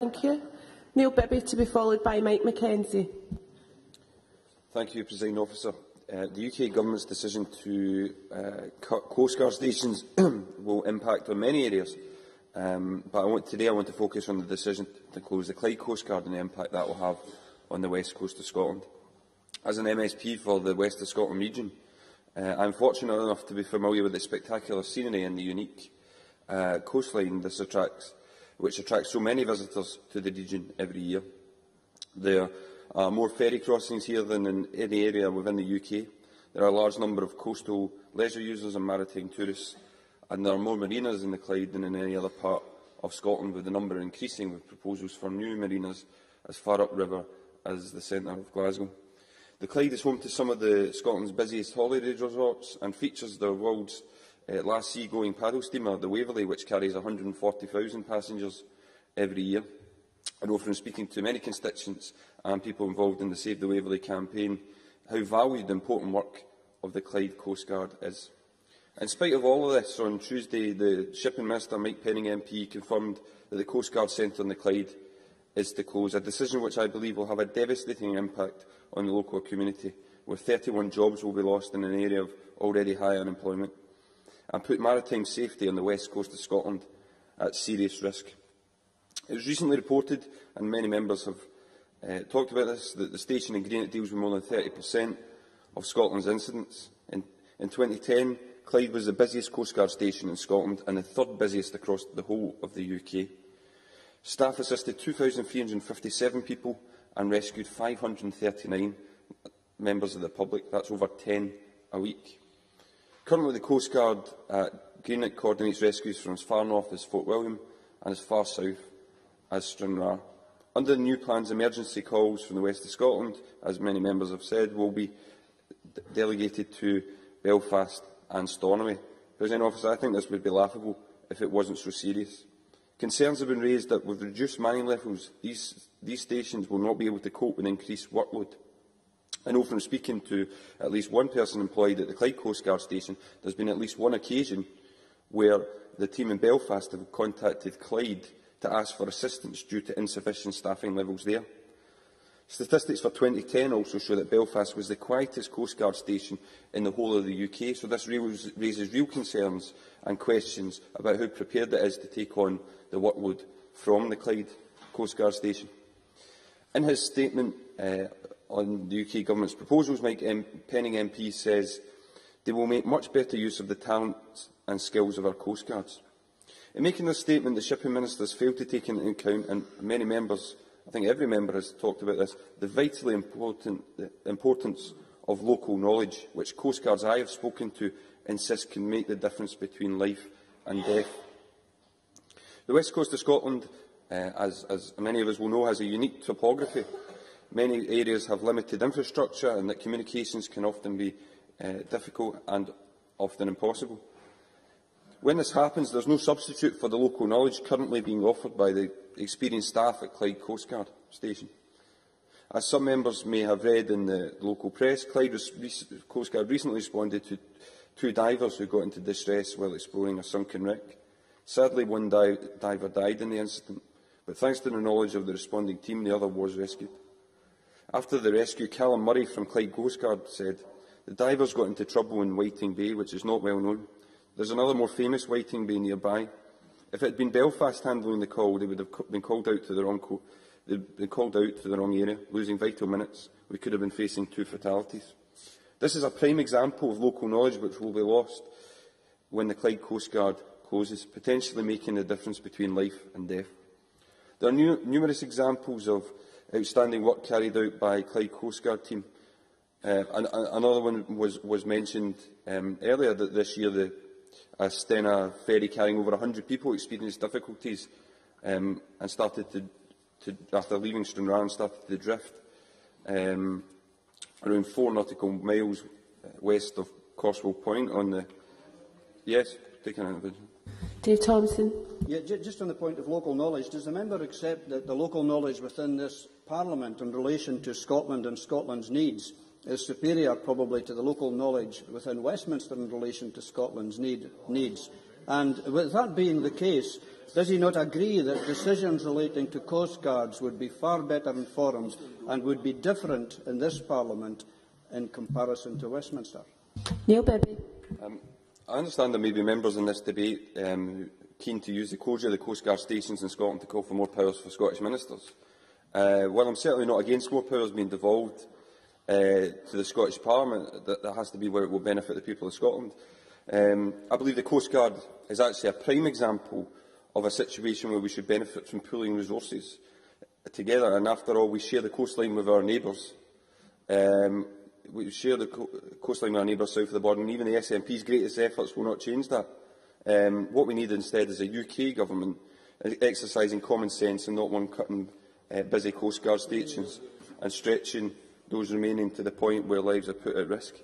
Thank you. Neil Bibby to be followed by Mike Mackenzie. Thank you, Presiding Officer. The UK Government's decision to cut Coastguard stations will impact on many areas, but today I want to focus on the decision to close the Clyde Coastguard and the impact that will have on the west coast of Scotland. As an MSP for the West of Scotland region, I am fortunate enough to be familiar with the spectacular scenery and the unique coastline which attracts so many visitors to the region every year. There are more ferry crossings here than in any area within the UK. There are a large number of coastal leisure users and maritime tourists, and there are more marinas in the Clyde than in any other part of Scotland, with the number increasing with proposals for new marinas as far upriver as the centre of Glasgow. The Clyde is home to some of Scotland's busiest holiday resorts and features the world's last sea-going paddle steamer, the Waverley, which carries 140,000 passengers every year. I know from speaking to many constituents and people involved in the Save the Waverley campaign how valued the important work of the Clyde Coastguard is. In spite of all of this, on Tuesday the Shipping Minister, Mike Penning MP, confirmed that the Coastguard Centre on the Clyde is to close, a decision which I believe will have a devastating impact on the local community, where 31 jobs will be lost in an area of already high unemployment, and put maritime safety on the west coast of Scotland at serious risk. It was recently reported, and many members have talked about this, that the station in Greenock deals with more than 30% of Scotland's incidents. In 2010, Clyde was the busiest coastguard station in Scotland and the third busiest across the whole of the UK. Staff assisted 2,357 people and rescued 539 members of the public. That's over 10 a week. Currently, the Coastguard at Greenock coordinates rescues from as far north as Fort William and as far south as Stranraer. Under the new plans, emergency calls from the west of Scotland, as many members have said, will be delegated to Belfast and Stornoway. Presiding Officer, I think this would be laughable if it wasn't so serious. Concerns have been raised that with reduced manning levels, these stations will not be able to cope with increased workload. I know from speaking to at least one person employed at the Clyde Coastguard station, there has been at least one occasion where the team in Belfast have contacted Clyde to ask for assistance due to insufficient staffing levels there. Statistics for 2010 also show that Belfast was the quietest coastguard station in the whole of the UK, so this raises real concerns and questions about how prepared it is to take on the workload from the Clyde Coastguard station. In his statement on the UK Government's proposals, Mike Penning MP says they will make much better use of the talent and skills of our coastguards. In making this statement, the Shipping Minister has failed to take into account, and many members, I think every member has talked about this, the vitally importance of local knowledge, which coastguards I have spoken to insist can make the difference between life and death. The west coast of Scotland, as many of us will know, has a unique topography. Many areas have limited infrastructure, and that communications can often be difficult and often impossible. When this happens, there is no substitute for the local knowledge currently being offered by the experienced staff at Clyde Coastguard Station. As some members may have read in the local press, Clyde Coastguard recently responded to 2 divers who got into distress while exploring a sunken wreck. Sadly, one diver died in the incident, but thanks to the knowledge of the responding team, the other was rescued. After the rescue, Callum Murray from Clyde Coastguard said, "The divers got into trouble in Whiting Bay, which is not well known. There is another more famous Whiting Bay nearby. If it had been Belfast handling the call, they would have been called out to the wrong area, losing vital minutes. We could have been facing 2 fatalities." This is a prime example of local knowledge which will be lost when the Clyde Coastguard closes, potentially making the difference between life and death. There are numerous examples of outstanding work carried out by Clyde Coastguard team. Another one was mentioned earlier, that this year the Stena ferry carrying over 100 people experienced difficulties and started to, after leaving Stranraer, and started to drift around 4 nautical miles west of Corswell Point on the... Yes, taking a video. Dave Thompson. Yeah, just on the point of local knowledge, does the member accept that the local knowledge within this Parliament in relation to Scotland and Scotland's needs is superior probably to the local knowledge within Westminster in relation to Scotland's needs? And with that being the case, does he not agree that decisions relating to coastguards would be far better informed and would be different in this Parliament in comparison to Westminster? Neil Bibby. I understand there may be members in this debate keen to use the closure of the Coastguard stations in Scotland to call for more powers for Scottish ministers. While I'm certainly not against more powers being devolved to the Scottish Parliament, that has to be where it will benefit the people of Scotland. I believe the Coastguard is actually a prime example of a situation where we should benefit from pooling resources together. And after all, we share the coastline with our neighbours. We share the coastline with our neighbours south of the border, and even the SNP's greatest efforts will not change that. What we need instead is a UK government exercising common sense and not one cutting busy coastguard stations and stretching those remaining to the point where lives are put at risk.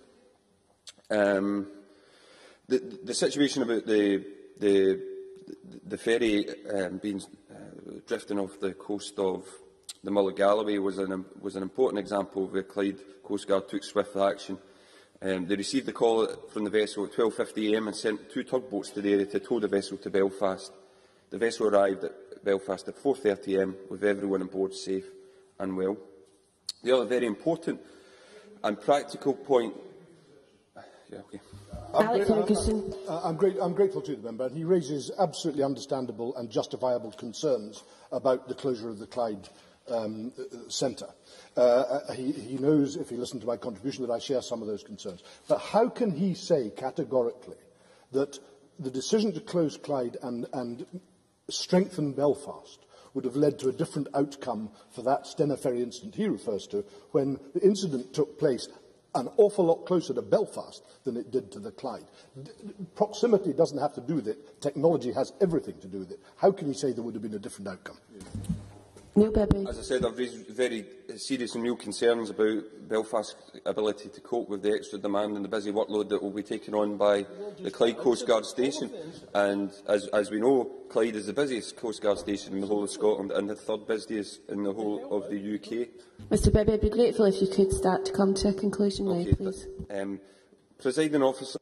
The situation about the ferry drifting off the coast of the Mull of Galloway was an important example where Clyde Coastguard took swift action. They received the call from the vessel at 12:50 am and sent 2 tugboats to the area to tow the vessel to Belfast. The vessel arrived at Belfast at 4:30 am with everyone on board safe and well. The other very important and practical point. I'm grateful to the member, and he raises absolutely understandable and justifiable concerns about the closure of the Clyde centre. He knows, if he listened to my contribution, that I share some of those concerns. But how can he say categorically that the decision to close Clyde and strengthen Belfast would have led to a different outcome for that Stena ferry incident he refers to, when the incident took place an awful lot closer to Belfast than it did to the Clyde? Proximity doesn't have to do with it. Technology has everything to do with it. How can he say there would have been a different outcome? Neil Bibby. As I said, I've raised very serious and real concerns about Belfast's ability to cope with the extra demand and the busy workload that will be taken on by the Clyde Coastguard station. And as we know, Clyde is the busiest coastguard station in the whole of Scotland and the third busiest in the whole of the UK. Mr Bibby, I'd be grateful if you could start to come to a conclusion now, please. Presiding Officer,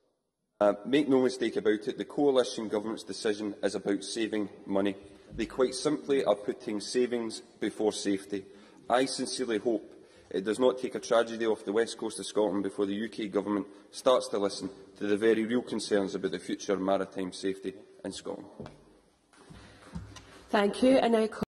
make no mistake about it, the coalition government's decision is about saving money. They quite simply are putting savings before safety. I sincerely hope it does not take a tragedy off the west coast of Scotland before the UK Government starts to listen to the very real concerns about the future of maritime safety in Scotland. Thank you. And now